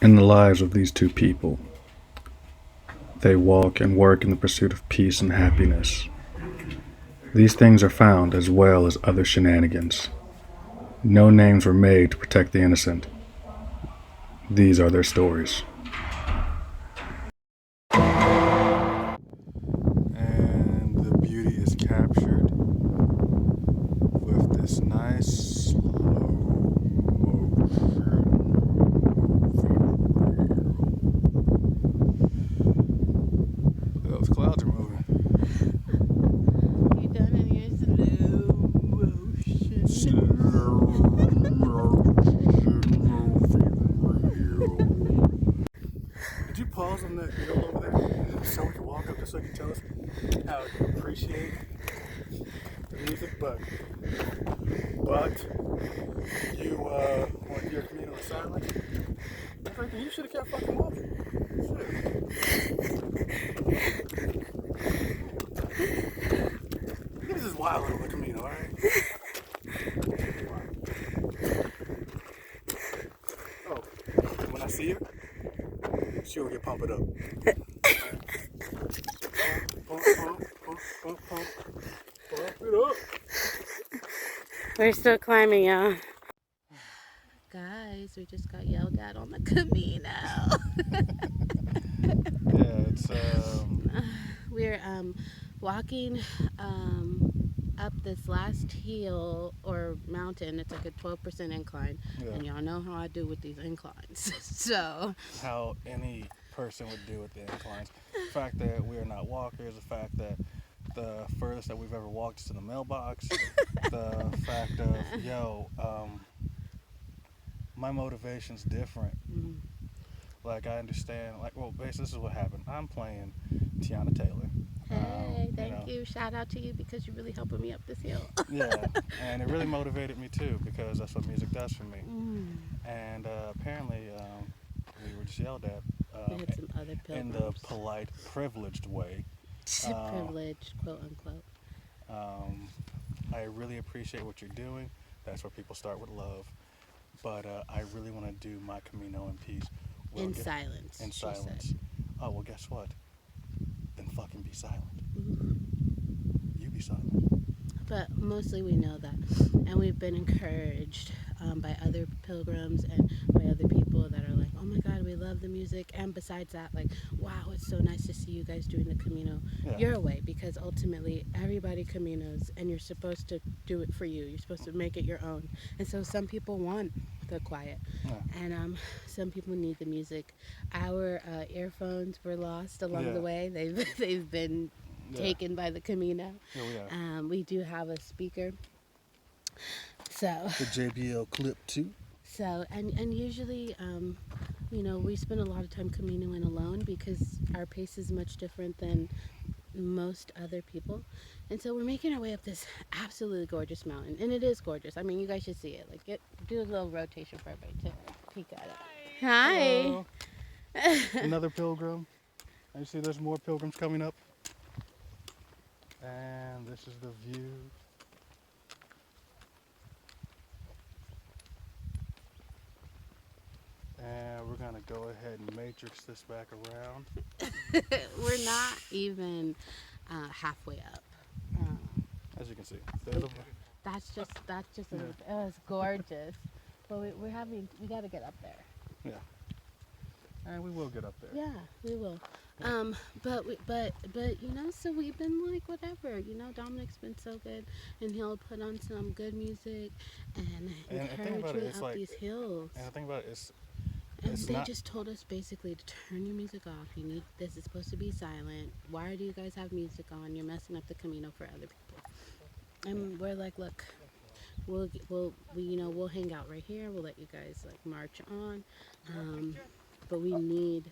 in the lives of these two people. They walk and work in the pursuit of peace and happiness. These things are found as well as other shenanigans. No names were made to protect the innocent. These are their stories. And the beauty is captured with this nice slow motion. Those clouds are moving. You done in your slow motion? Did you pause on that hill over there so we could walk up just so you could tell us how you appreciate the music, but you want your Camino in silence? I'm thinking you should have kept fucking walking. This is wild little Camino, alright? Oh, and when I see her, she'll get pumped up. Pump it up. We're still climbing, y'all. Guys, we just got yelled at on the Camino. Yeah, it's We're walking up this last hill or mountain. It's like a 12% incline, and y'all know how I do with these inclines. So how any person would do with the inclines. The fact that we are not walkers, the fact that the furthest that we've ever walked is to the mailbox, the fact of my motivation's different. Like, I understand, basically this is what happened. I'm playing Teyana Tayor. Hey, thank you. Shout out to you because you're really helping me up this hill. Yeah, and it really motivated me too because that's what music does for me. And apparently we were just yelled at We had some other in the polite, privileged way. Privileged, quote unquote. I really appreciate what you're doing. That's where people start with love. But I really want to do my Camino in peace. In silence. In silence. Oh, well, guess what? Then fucking be silent. You be silent. But mostly we know that. And we've been encouraged by other pilgrims and by other people that are like, oh my God, we love the music. And besides that, like, wow, it's so nice to see you guys doing the Camino your way, because ultimately everybody Caminos and you're supposed to do it for you. You're supposed to make it your own. And so some people want the quiet and some people need the music. Our earphones were lost along the way. They've been taken by the Camino. We do have a speaker. So the JBL Clip 2. So and usually we spend a lot of time Caminoing alone because our pace is much different than most other people. And so we're making our way up this absolutely gorgeous mountain. And it is gorgeous. I mean, you guys should see it. Like, do a little rotation for everybody to peek at it. Hi. Another pilgrim. I see there's more pilgrims coming up. And this is the view. And we're going to go ahead and matrix this back around. We're not even halfway up. As you can see. That's just a little, it's gorgeous. But we got to get up there. Yeah. And we will get up there. Yeah, we will. But so we've been like, whatever, Dominic's been so good, and he'll put on some good music and encourage me up these hills. And the thing about it is, they just told us basically to turn your music off. This is supposed to be silent. Why do you guys have music on? You're messing up the Camino for other people. And we're like, look, we'll hang out right here. We'll let you guys like march on. But we need,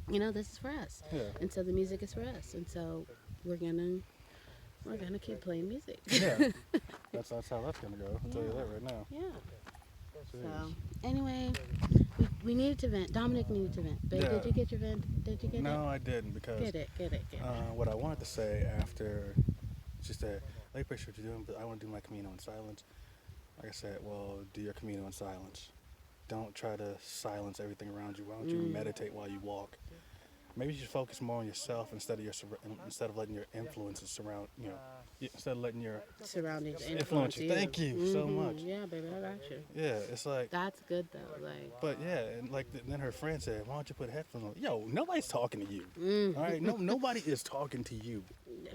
this is for us. Yeah. And so the music is for us. And so we're gonna keep playing music. Yeah. That's how that's gonna go. I'll tell you that right now. Yeah. So anyway, we needed to vent. Dominic needed to vent. Babe, did you get your vent? Did you get it? No, I didn't because Get it. What I wanted to say after just that, I appreciate what you're doing, but I want to do my Camino in silence. like I said, well, do your Camino in silence. Don't try to silence everything around you. Why don't you Mm. meditate while you walk? Maybe you should focus more on yourself instead of letting your influences surround instead of letting your Surroundings influence influence you. you. Thank you so much. Yeah, baby, I got you. Yeah, it's like, That's good though. Like, but yeah, and like then her friend said, "Why don't you put headphones on?" Yo, nobody's talking to you. All right, mm. no, nobody is talking to you.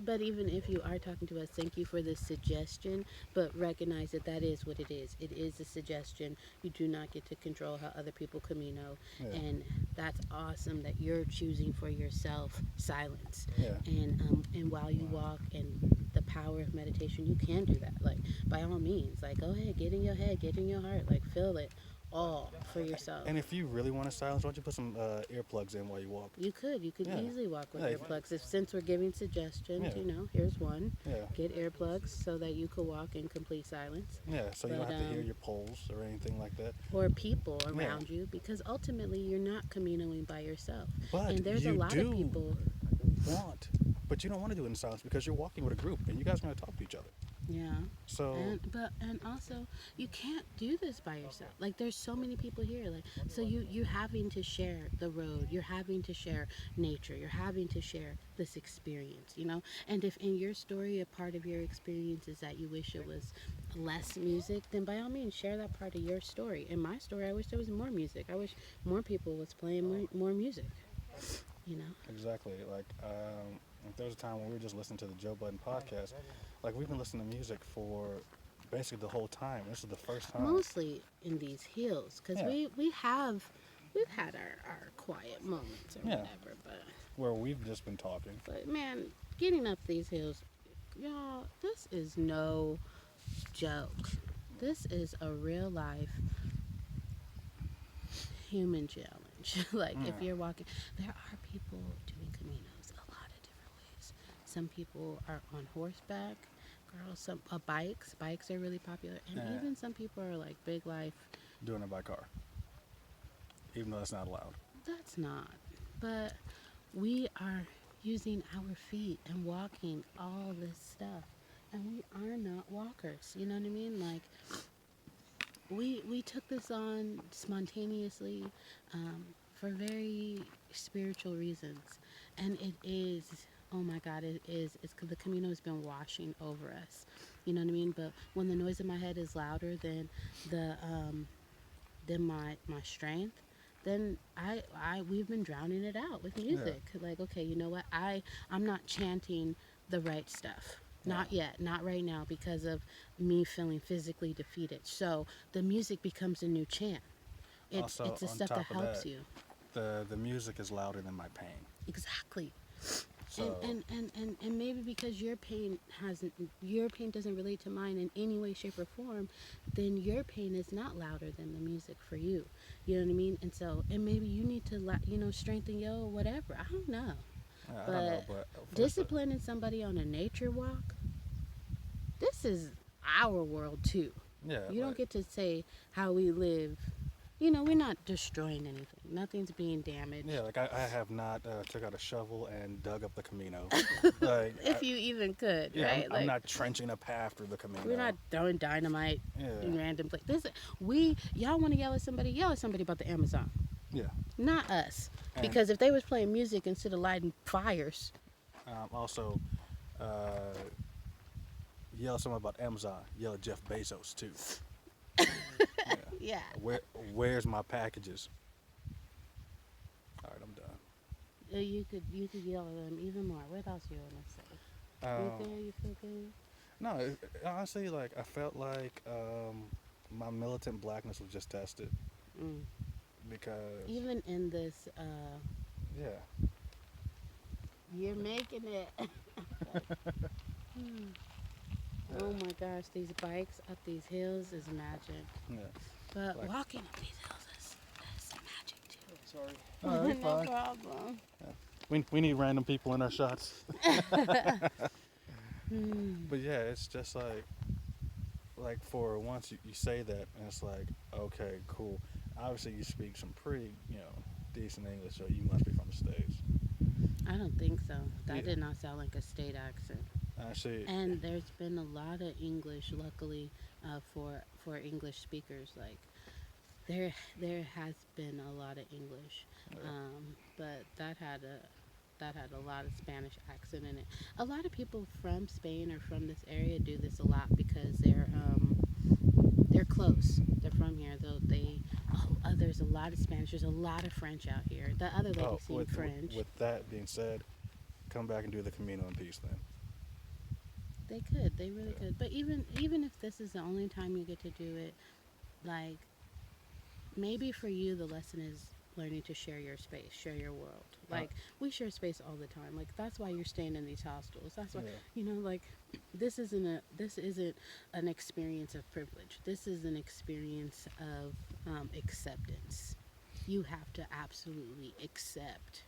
But even if you are talking to us, thank you for this suggestion. But recognize that that is what it is. It is a suggestion. You do not get to control how other people Camino, Yeah, and that's awesome that you're choosing for yourself silence. yeah, And while you walk and the power of meditation, you can do that. Like by all means, like go ahead, get in your head, get in your heart, like feel it all for yourself. and if you really want to silence, why don't you put some earplugs in while you walk? You could Yeah, easily walk with yeah, earplugs. If since we're giving suggestions, yeah, here's one. yeah, Get earplugs so that you could walk in complete silence. yeah. So you don't But have to hear your pulse or anything like that. or people Yeah, around you, because ultimately you're not caminoing by yourself. And but there's a you lot of do people. want, but you don't want to do it in silence because you're walking with a group and you guys are going to talk to each other. Yeah. So And also you can't do this by yourself. Like there's so many people here. Like so you're having to share the road. You're having to share nature. You're having to share this experience. And if in your story a part of your experience is that you wish it was less music, then by all means share that part of your story. In my story, I wish there was more music. I wish more people was playing more music. You know. exactly, like there was a time when we were just listening to the Joe Budden podcast. Like we've been listening to music for basically the whole time. This is the first time. Mostly in these hills, because Yeah, we've had our quiet moments or yeah, whatever, where we've just been talking. but man, getting up these hills, y'all, this is no joke. This is a real life human challenge. Like if Yeah, you're walking, there are people doing caminos a lot of different ways. Some people are on horseback, girls. Some bikes are really popular, and yeah, even some people are like big life. doing it by car, even though that's not allowed. That's not. But we are using our feet and walking all this stuff. And we are not walkers. You know what I mean? Like we took this on spontaneously for very spiritual reasons. And it is, oh my God, it is. It's 'cause the Camino has been washing over us. You know what I mean? But when the noise in my head is louder than my strength, then we've been drowning it out with Yeah, music. Like, okay, you know what? I'm not chanting the right stuff. yeah. Not yet, not right now, because of me feeling physically defeated. So the music becomes a new chant. It's Also, the on stuff that top of helps that, you. the music is louder than my pain. Exactly. And, So and, and, and, and maybe because your pain doesn't relate to mine in any way, shape, or form, then your pain is not louder than the music for you. You know what I mean? And maybe you need to strengthen your whatever. I don't know. I don't know, But but first, disciplining somebody on a nature walk, this is our world too. yeah, You don't like get to say how we live. We're not destroying anything. Nothing's being damaged. yeah, like I have not took out a shovel and dug up the Camino. Like If you even could, yeah, right? I'm Like not trenching a path through the Camino. we're not throwing dynamite in Yeah, random places. Y'all want to yell at somebody? Yell at somebody about the Amazon, yeah, not us. and Because if they was playing music instead of lighting fires, also uh, yell something about Amazon. Yell at Jeff Bezos too. Yeah. yeah. Where's my packages? All right, I'm done. You could yell at them even more. What else you want to say? You Um, there? You feel good? no, honestly, like I felt like my militant blackness was just tested Mm. because Even in this, yeah, you're making it. Hmm. yeah, Oh my gosh, these bikes up these hills is magic. yeah. But Like, walking up these hills is magic too. sorry. All right, No fine. problem. We need random people in our shots. Hmm. But yeah, it's just like for once you say that and it's like, okay, cool. Obviously you speak some pretty, decent English, so you must be from the States. I don't think so. That Yeah. did not sound like a state accent. Actually, And there's been a lot of English, luckily, for English speakers. Like there has been a lot of English, yeah. but that had a lot of Spanish accent in it. A lot of people from Spain or from this area do this a lot because they're close. They're from here, though. There's a lot of Spanish. There's a lot of French out here. The other lady Oh, sing French. with that being said, come back and do the Camino in peace then. They could. They really Yeah. could. But even if this is the only time you get to do it, like maybe for you the lesson is learning to share your space, share your world. Uh, Like we share space all the time. Like that's why you're staying in these hostels. That's why yeah. like this isn't an experience of privilege. This is an experience of acceptance. You have to absolutely accept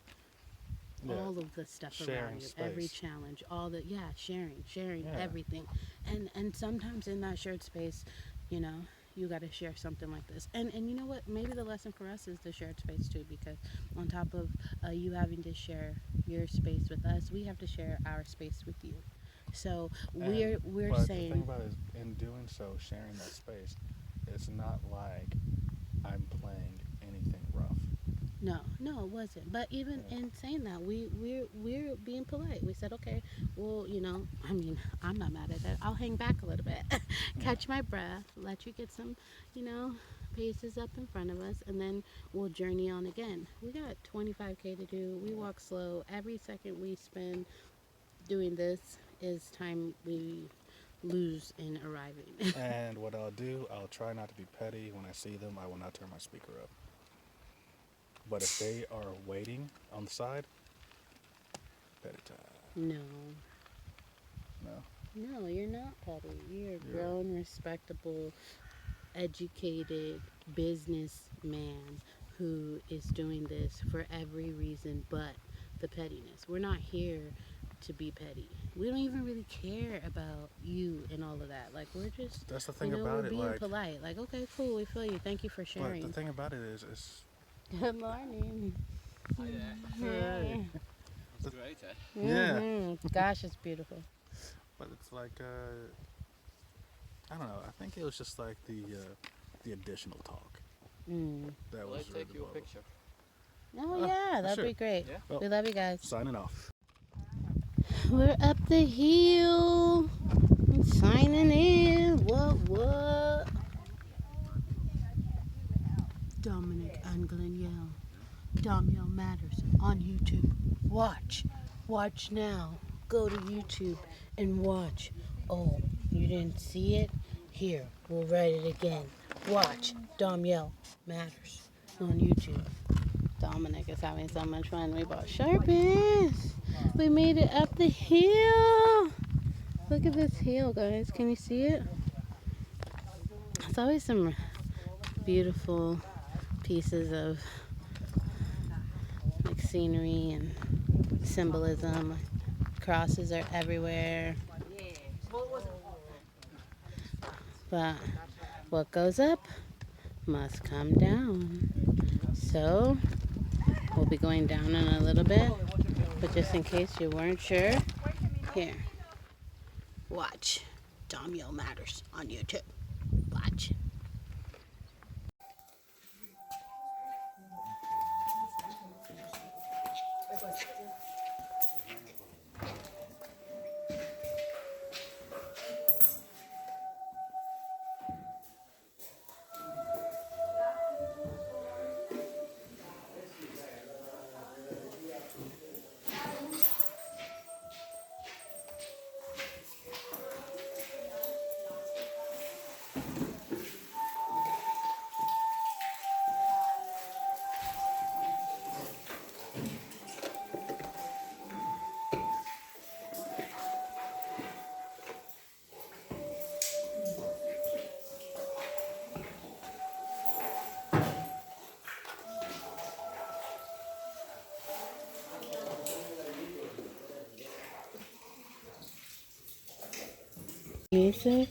Yeah. all of the stuff Sharing around you, every space. challenge, all the sharing Yeah. everything. And sometimes in that shared space, you know, you got to share something like this. And you know what? Maybe the lesson for us is the shared space too, because on top of you having to share your space with us, we have to share our space with you. So we're But the thing saying about it is, in doing so, sharing that space, it's not like I'm playing anything rough. no, no, it wasn't. But even Yeah. in saying that, we're being polite. We said, okay, well, I mean, I'm not mad at that. I'll hang back a little bit, Yeah. catch my breath, let you get some, you know, paces up in front of us, and then we'll journey on again. We got 25K to do. We Yeah. walk slow. Every second we spend doing this is time we lose in arriving. And what I'll do, I'll try not to be petty. When I see them, I will not turn my speaker up. But if they are waiting on the side, petty time. No, No. no, you're not petty. You're a Yeah. grown, respectable, educated businessman who is doing this for every reason but the pettiness. We're not here to be petty. We don't even really care about you and all of that. Like we're just, That's the thing we're about it. being Like, polite. Like okay, cool, we feel you. Thank you for but the sharing. thing about it is, Good morning. Hi there. hey, It's great, eh? yeah. Gosh, it's beautiful. But it's like, I don't know. I think it was just like the additional talk Mm. that Will I was take really you a low. picture? Oh yeah, that'd sure. be great. Yeah. Well, We love you guys. signing off. We're up the hill. I'm signing in. What? Dominic and Glenn DomYale Matters on YouTube. Watch. Watch now. Go to YouTube and watch. Oh, you didn't see it? Here, we'll write it again. Watch DomYale Matters on YouTube. Dominic is having so much fun. We bought Sharpies. We made it up the hill. Look at this hill, guys. Can you see it? It's always some beautiful pieces of like scenery and symbolism. Crosses are everywhere. But what goes up must come down. So we'll be going down in a little bit. But just in case you weren't sure, here. Watch DomYale Matters on YouTube. Watch. Music.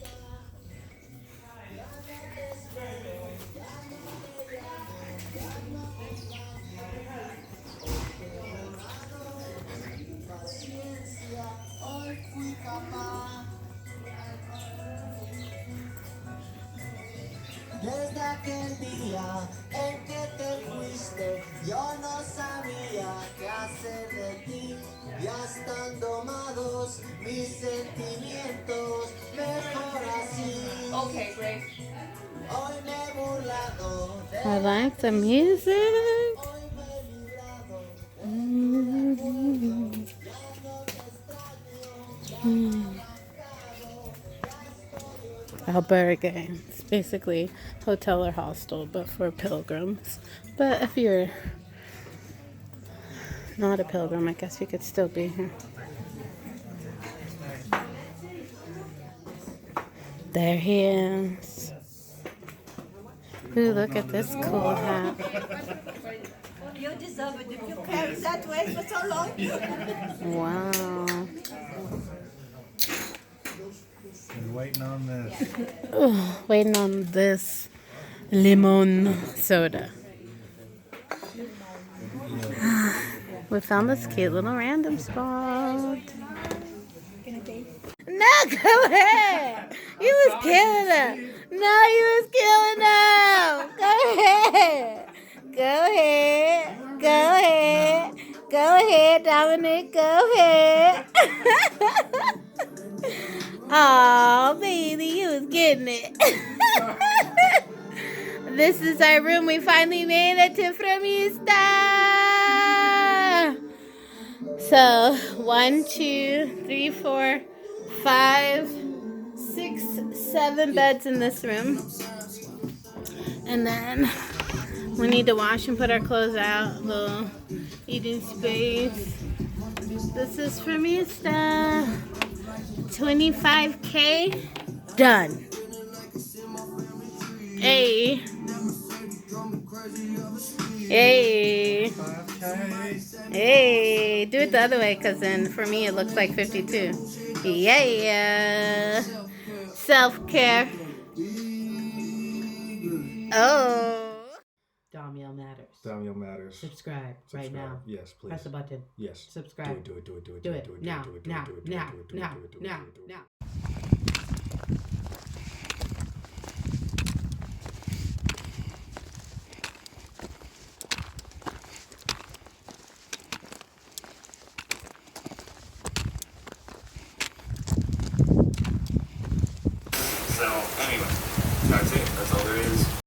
Desde aquel día en que te fuiste, yo no sabía qué hacer de ti. Ya están domados mis sentimientos, mejor así. Okay, great. Hoy me he burlado de I like the music. hoy me he librado. Albergue. It's basically hotel or hostel, but for pilgrims. But if you're not a pilgrim, I guess you could still be here. There he is. Ooh, look at this cool hat. You deserve it if you carry that way for so long. Wow. Been waiting on this. Waiting on this lemon soda. We found this cute little random spot. No, go ahead. You was killing him. No, you was killing him. Go ahead. Go ahead. Go ahead. Go ahead, Dominic. Go ahead. Aw, baby, you was getting it. This is our room. We finally made it to Fremista. So, 1, 2, 3, 4, 5, 6, 7 beds in this room. And then we need to wash and put our clothes out. Little eating space. This is Fremista. 25K. Done. Hey. Hey. Hey. Do it the other way, because then for me it looks like 52. Yeah. Self-care. Oh. DomYale matters. DomYale matters. Subscribe right now. Yes, please. Press the button. Yes. Subscribe. Do it. Do it now. So anyway, that's it. That's all there is